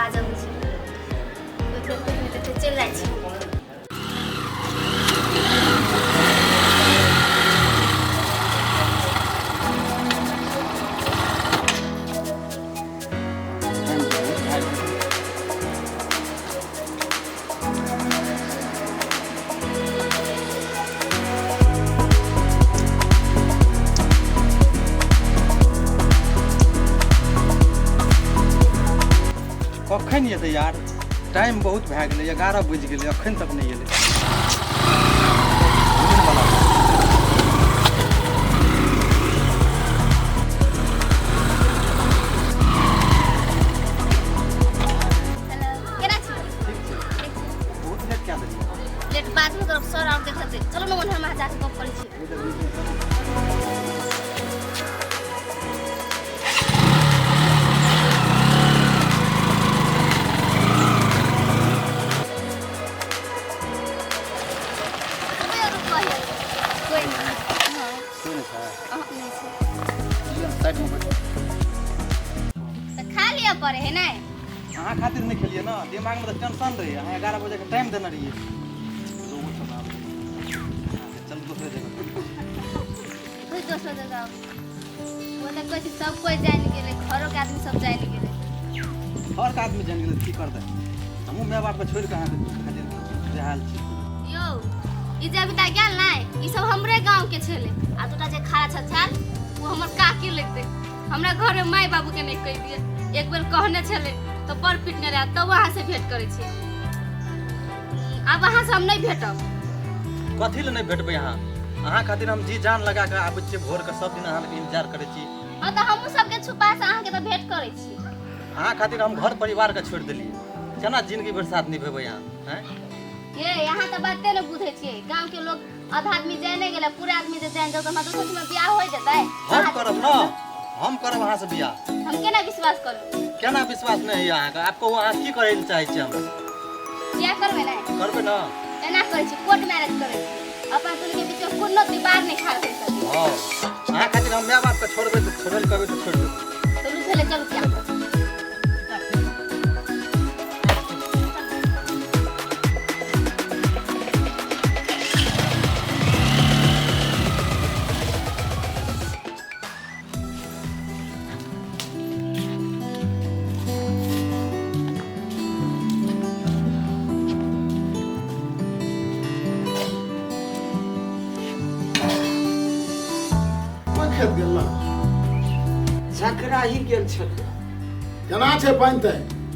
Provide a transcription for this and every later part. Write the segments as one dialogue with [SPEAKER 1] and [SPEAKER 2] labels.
[SPEAKER 1] बाजल छै चलि जाइ छी
[SPEAKER 2] कखन एतै यार टाइम बहुत भए गेलै 11 बजि गेलै अखन तक नहीं एलै बहुत लेट क्या देलियै
[SPEAKER 1] लेट बाद में करब सर और देखते चलो ना मन हम जाके गप करै छी पड़े है ना
[SPEAKER 2] अहाँ खातिर नहीं खेलिए ना दिमाग में तो टेंशन रही अहाँ 11 बजे का टाइम देना रहिए चल दूसरे जगह
[SPEAKER 1] कोई दूसरे जगह वो तो कुछ सब कोई जान गेले घरों के आदमी सब जान गेले
[SPEAKER 2] घर का आदमी जान गेले की करते हमहू माय बाप के छोड़ के अहाँ खातिर हाल छी
[SPEAKER 1] यो ई जे बिता गेल ना ई सब हमरे गांव के छले आ दूटा जे खड़ा छछाल वो हमर काकी लगते हमरा घर में माय बाबू के नहीं कह दिए एक बेर कहने छले तो बड़ पिटने रहा तब वहां से भेंट करे छी अब वहां से हम नहीं भेटब
[SPEAKER 2] कथि ले नहीं भेटबै अहाँ अहाँ खातिर हम जी जान लगा के आबै छी भोर के सब दिन अहाँ के इंतजार करे छी
[SPEAKER 1] हां तो हमहू सब के छुपा से अहाँ के तो भेंट करे छी
[SPEAKER 2] अहाँ खातिर हम घर परिवार के छोड़ देलिए केना जिंदगी भर साथ निभेबै अहाँ हैं
[SPEAKER 1] ये यहाँ तो बातें न बुझे छिए गांव के लोग आधा आदमी जाने गेले पूरे आदमी जे जान जाओ तो मतलब सोच में बियाह हो जतै
[SPEAKER 2] हम करब ना हम करब अहाँ से बियाह
[SPEAKER 1] हम केना विश्वास करू
[SPEAKER 2] केना विश्वास नहीं है अहाँ का आपको वहाँ की करे ले चाहे छी हम
[SPEAKER 1] क्या करबे ना
[SPEAKER 2] करबे ना
[SPEAKER 1] एना करे छी कोर्ट मैरिज करे छी अपन दुनु के बीच में कोनो दीवार नहीं खड़ा कर सके
[SPEAKER 2] हां अहाँ खातिर हम माय बाप के छोड़बे तो छोड़ल करबे तो छोड़ देबे
[SPEAKER 1] तो लू चले चल क्या
[SPEAKER 3] खेत गेल ना
[SPEAKER 4] झकरा ही गेल छल
[SPEAKER 3] केना छै पानि तै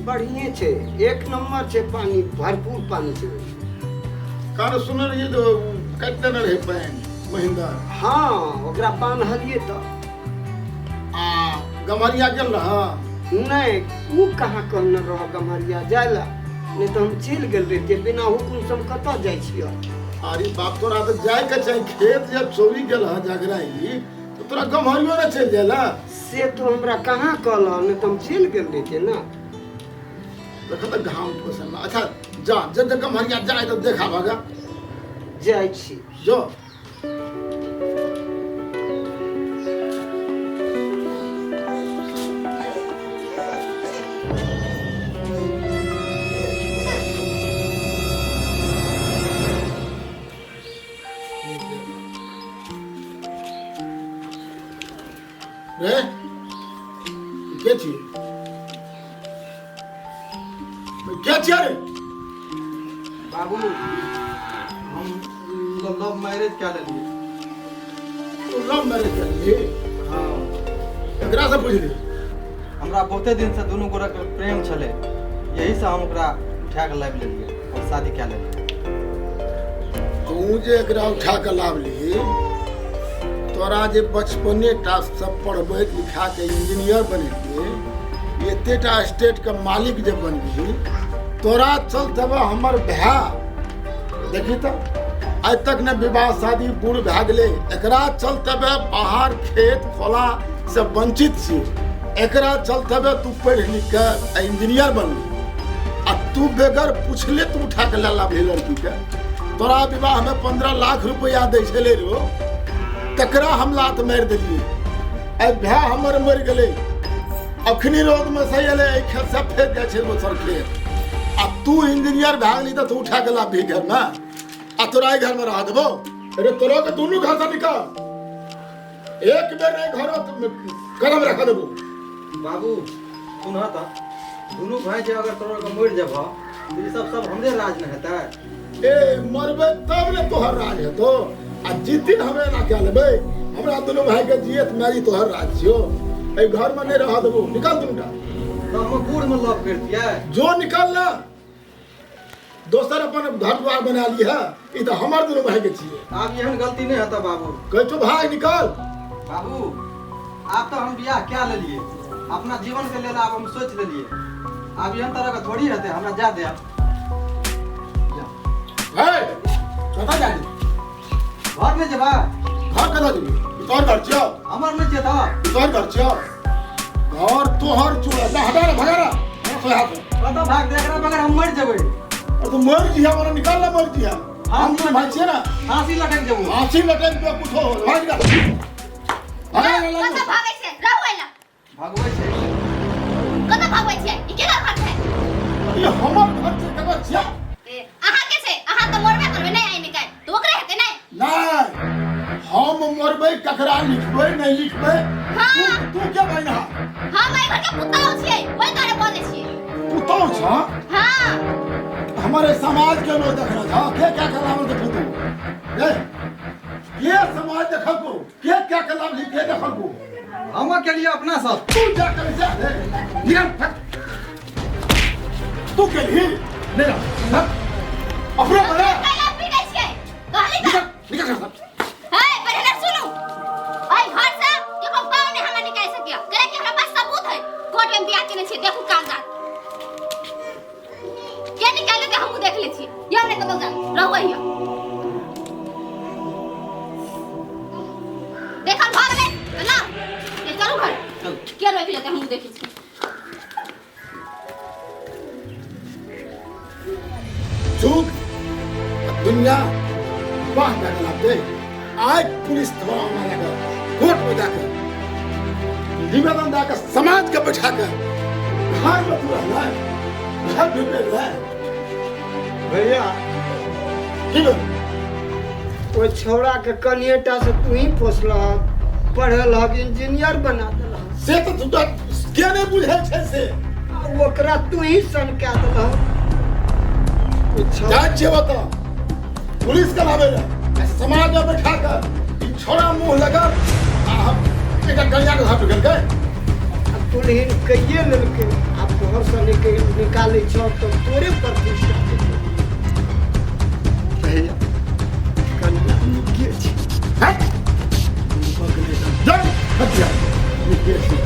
[SPEAKER 4] बढ़िए छै एक नंबर छै पानी भरपूर पानी छै
[SPEAKER 3] कान सुनल रहिए तो काटि देने रहे पानि महेंद्र
[SPEAKER 4] हाँ ओकरा बान्हलिए तो
[SPEAKER 3] आ गमरिया गेल रह
[SPEAKER 4] नहीं ऊ कहाँ कहने रह गम्हरिया जाय ला नहीं तो हम चलि गेल रहिए बिना हुकुम से हम कतऽ जाइ छियै
[SPEAKER 3] अरे बाप तोरा तो जाय के चाही खेत जब चोरी गेल ह जगराई तो तोरा गमरियो न चलि जाला
[SPEAKER 4] से तो हमरा कहाँ कहला नहीं तो हम चलि गेल रहिए ना
[SPEAKER 3] देख त घाम पोसन अच्छा जा जब गमरिया जाए तो देखा भागा
[SPEAKER 4] जाइ छी
[SPEAKER 3] जो रे के छी के छी रे
[SPEAKER 4] बाबू
[SPEAKER 2] हम लव मैरिज क्या लेलिए
[SPEAKER 3] तू लव मैरिज कर ली
[SPEAKER 2] हां
[SPEAKER 3] एकरा से पूछ ली
[SPEAKER 2] हमरा बहुते दिन से दोनों गोरा के प्रेम छले यही से हम ओकरा उठा के लाइव लेलिए और शादी क्या लेलिए
[SPEAKER 3] तू जे एकरा उठा के लावली तोरा जे बचपने टा सब पढ़बैत लिखा के इंजीनियर बनेलिए एतेटा स्टेट के मालिक जे बनबी तोरा चल तब हमर भाई देखी तो आज तक ने विवाह शादी बूढ़ भए गेले एकरा चल तब बाहर खेत खोला से वंचित छी एकरा चल तब तू पढ़ लिख के इंजीनियर बनली आ तू बेगर पूछले तू उठा के लाला भेल लड़की के तोरा विवाह में 15 लाख रुपया दै छले रो तकरा हम लात मार देलिए आई भाई हमर मर गेले अखनी रोड में सही अले खेत सब फेंक जाए छे दोसर खेत आ तू इंजीनियर भए गेली तो तू उठा के ला भी घर में आ तोरा घर में रह देबो अरे तोरा के दोनों घर से निकाल एक बेर नहीं घर कदम रख देबो
[SPEAKER 2] बाबू सुन त दुनू भाई जे अगर तोरा के मर जेबह तो ई सब हमरे राज न हेतै
[SPEAKER 3] ए मरबे तब ने तोहर राज हेतो आ जिस दिन हमें ना क्या लेबे हमरा दोनों भाई के जियत मेरी तोहर राज छियो ए घर में नहीं रह देबो निकाल दूंगा
[SPEAKER 2] तो हम बूढ़ में लव कर दिया
[SPEAKER 3] जो निकाल ना दोसर अपन घर द्वार बना ली है ई तो हमार दोनों भाई के छिए
[SPEAKER 2] अब एहन गलती नहीं हेतै बाबू
[SPEAKER 3] कह तो भाई निकाल
[SPEAKER 2] बाबू आप तो हम बियाह क्या ले लिए अपना जीवन के लेल आप हम सोच लेलिए अब एहन तरह का थोड़ी रहते हमरा जा दे
[SPEAKER 3] ए कता जानी
[SPEAKER 2] घर में जेबा
[SPEAKER 3] घर कता जानी तोहर घर छियो
[SPEAKER 2] हमर में जेता
[SPEAKER 3] तोहर घर छियो और तोहर चूड़ा ना हटा रे भगा रे सोया तो
[SPEAKER 2] कतो भाग देख रहा बगैर हम मर जेबै
[SPEAKER 3] और तू मर जिया वाला निकाल ना मर जिया हम तो भाई छिए ना
[SPEAKER 2] फांसी लटक जेबो
[SPEAKER 3] फांसी लटक के कुछ हो भाग जा भाग जा
[SPEAKER 1] कतऽ भागै छै रहबै ना
[SPEAKER 2] भागबै छै
[SPEAKER 1] कतऽ भागबै छै ई केना घर छै
[SPEAKER 3] ये हमर घर से कबर छिया
[SPEAKER 1] ए अहाँ के छै अहाँ तऽ मरबे करबै नहि आइ निकाल तो ओकरे हेतै नहि
[SPEAKER 3] नहीं हम मरबे ककरा लिखबे नहीं लिखबे
[SPEAKER 1] हाँ।
[SPEAKER 3] तू क्या भाई ना
[SPEAKER 1] हम एहि घर के पुतौह छियै ओहि दुआरे बोलै छियै
[SPEAKER 3] तू तो छा
[SPEAKER 1] हाँ
[SPEAKER 3] हमारे समाज के लोग देख रहा था क्या क्या कलाम देखो तू ये समाज देखो को क्या कलाम लिखे देखो को
[SPEAKER 2] हम के लिए अपना सब
[SPEAKER 3] तू जा कर जा निकल फट तू के लिए मेरा अपना बड़ा
[SPEAKER 1] कैला पीड़ै छियै कहली
[SPEAKER 3] निकल
[SPEAKER 1] का
[SPEAKER 3] निकल कर
[SPEAKER 1] हे पहिले सुनू एहि घर से केकरो पाव नहि हमरा निकाल सकिया करे कि हमरा पास सबूत है कोर्ट में बियाह केने छी देखू कागजात के निकाले के हमहू देख ले छी ये हमने कतौ जा रहबै हिया देखल भाग ले ना ये चलू घर
[SPEAKER 2] चल
[SPEAKER 1] के रोक लेते हमहू देखै छी
[SPEAKER 3] झूठ दुनिया बाहर कर लाते आज पुलिस थोड़ा में लगा कोर्ट में जाकर निवेदन देकर समाज के बैठा कर घर में तू रहना है घर में रहना है
[SPEAKER 4] भैया
[SPEAKER 3] ठीक है
[SPEAKER 4] ओइ छौड़ा के कनिएटा से तू ही पोसलह पढ़ल हक इंजीनियर बना देलह
[SPEAKER 3] से तो तू क्या नहीं बुझे छे से
[SPEAKER 4] आ ओकरा तू ही सन कए देलह ओइ छौड़ा
[SPEAKER 3] जांच छे बता पुलिस का लावे समाज में बैठा कर छोड़ा मुंह लगा हम एक गलिया के हाथ गल गए
[SPEAKER 4] तुलहीन कइए लेलकै आ तोहर से निकालै छौ तो तोरे प्रतिष्ठा देतौ भैया कन्या निके छी
[SPEAKER 3] हैं जब हटिया निके छी